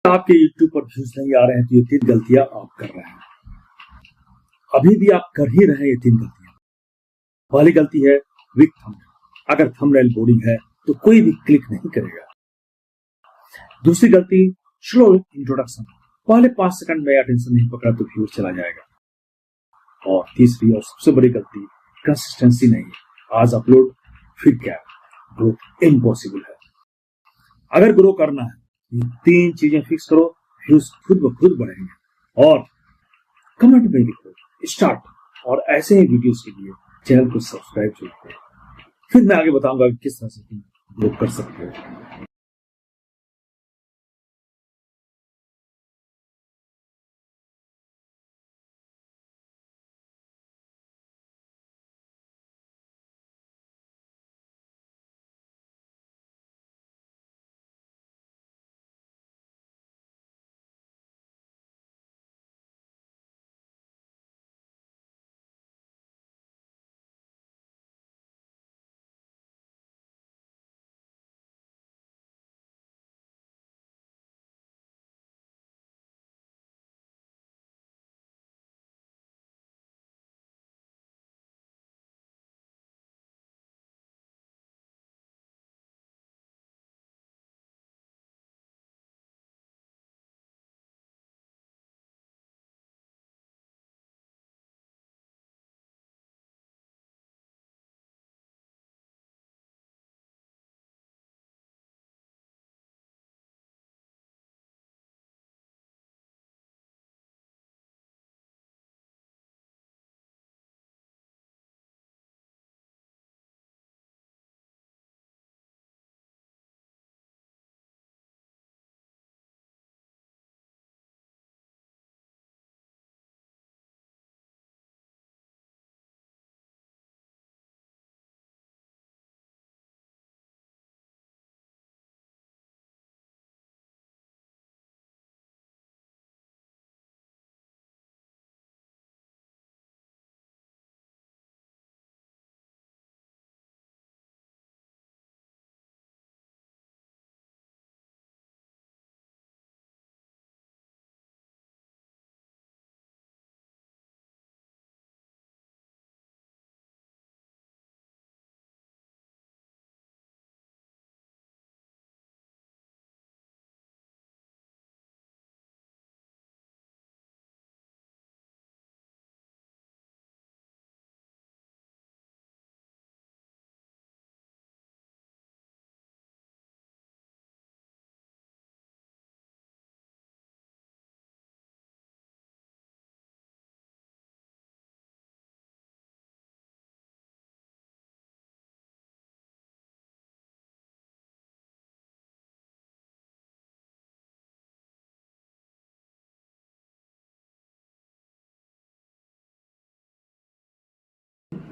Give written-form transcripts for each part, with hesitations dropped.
आपके YouTube पर views नहीं आ रहे हैं तो ये 3 गलतियां आप कर रहे हैं। अभी भी आप कर ही रहे हैं ये 3 गलतियां। पहली गलती है वीक थंबनेल। अगर थंबनेल बोरिंग है तो कोई भी क्लिक नहीं करेगा। दूसरी गलती स्लो इंट्रोडक्शन। पहले 5 सेकंड में अटेंशन नहीं पकड़ा तो व्यूज चला जाएगा। और तीसरी और सबसे बड़ी गलती कंसिस्टेंसी नहीं है। आज अपलोड फिर क्या, ग्रोथ इम्पॉसिबल है। अगर ग्रो करना है ये 3 चीजें फिक्स करो, व्यूज खुद ब खुद बढ़ेंगे। और कमेंट में लिखो स्टार्ट। और ऐसे ही वीडियोस के लिए चैनल को सब्सक्राइब जरूर करो। फिर मैं आगे बताऊंगा कि किस तरह से तुम ग्रो कर सकते हो।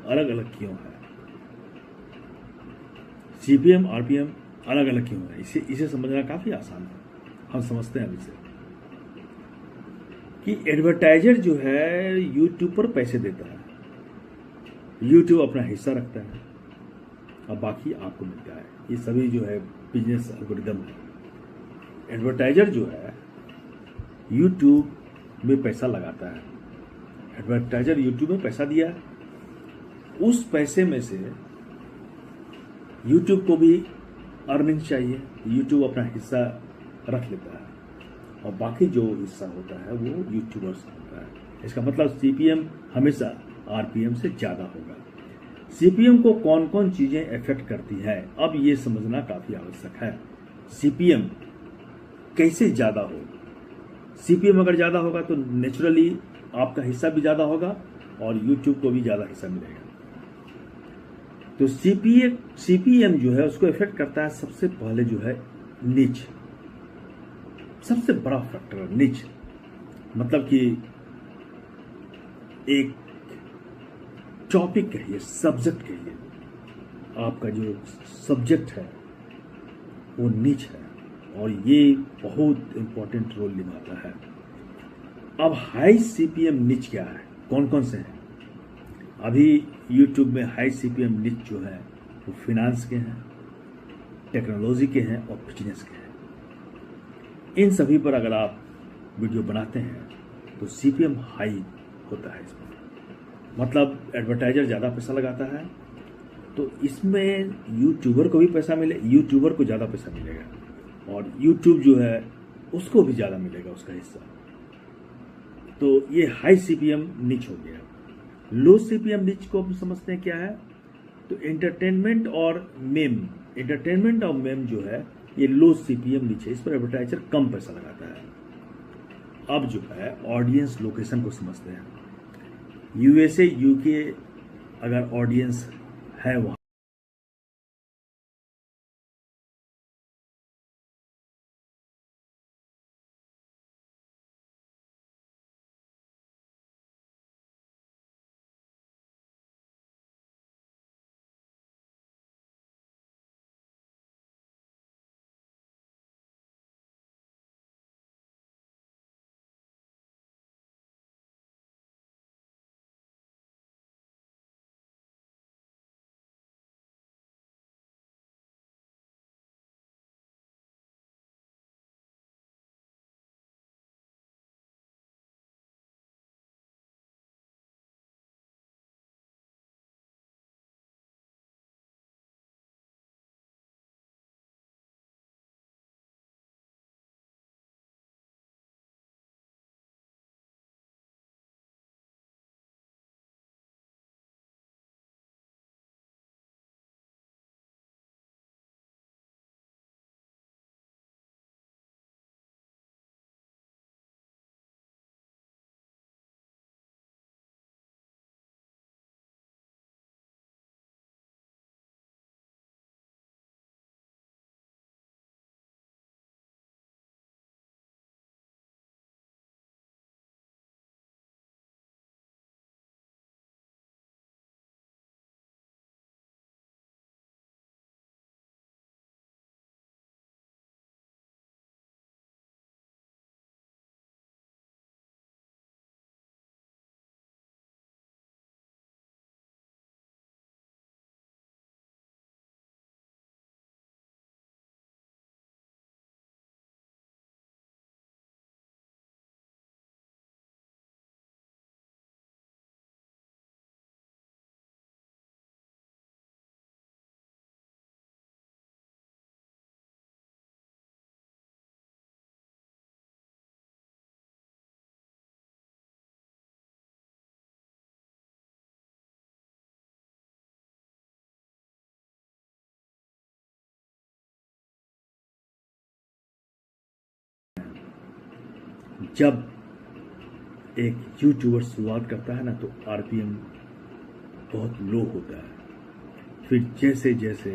अलग अलग क्यों है? सीपीएम आरपीएम अलग अलग क्यों है? इसे समझना काफी आसान है। हम समझते हैं इसे कि एडवर्टाइजर जो है यूट्यूब पर पैसे देता है, यूट्यूब अपना हिस्सा रखता है और बाकी आपको मिलता है। ये सभी जो है बिजनेस एल्गोरिदम है। एडवर्टाइजर जो है यूट्यूब में पैसा लगाता है। एडवर्टाइजर यूट्यूब में पैसा दिया, उस पैसे में से यूट्यूब को भी अर्निंग चाहिए। यूट्यूब अपना हिस्सा रख लेता है और बाकी जो हिस्सा होता है वो यूट्यूबर्स होता है। इसका मतलब सीपीएम हमेशा आरपीएम से ज़्यादा होगा। सीपीएम को कौन कौन चीज़ें इफेक्ट करती हैं, अब ये समझना काफ़ी आवश्यक है। सीपीएम कैसे ज़्यादा हो? सीपीएम अगर ज़्यादा होगा तो नेचुरली आपका हिस्सा भी ज़्यादा होगा और यूट्यूब को भी ज़्यादा हिस्सा मिलेगा। तो सीपीएम जो है उसको इफेक्ट करता है सबसे पहले जो है नीच। सबसे बड़ा फैक्टर है नीच। मतलब कि एक टॉपिक कहिए, सब्जेक्ट कहिए, आपका जो सब्जेक्ट है वो नीच है और ये बहुत इंपॉर्टेंट रोल निभाता है। अब हाई सीपीएम नीच क्या है, कौन कौन से हैं? अभी यूट्यूब में हाई सीपीएम नीच जो है वो फिनांस के हैं, टेक्नोलॉजी के हैं और बिजनेस के हैं। इन सभी पर अगर आप वीडियो बनाते हैं तो सीपीएम हाई होता है इसमें, मतलब एडवर्टाइजर ज़्यादा पैसा लगाता है, तो इसमें यूट्यूबर को भी पैसा मिले, यूट्यूबर को ज़्यादा पैसा मिलेगा और यूट्यूब जो है उसको भी ज़्यादा मिलेगा उसका हिस्सा। तो ये हाई सीपीएम निच हो गया। लो सीपीएम निच को हम समझते हैं क्या है, तो एंटरटेनमेंट और मेम जो है ये लो सीपीएम निच है, इस पर एडवर्टाइजर कम पैसा लगाता है। अब जो है ऑडियंस लोकेशन को समझते हैं। यूएसए यूके अगर ऑडियंस है वहाँ जब एक यूट्यूबर शुरुआत करता है ना तो आरपीएम बहुत लो होता है, फिर जैसे जैसे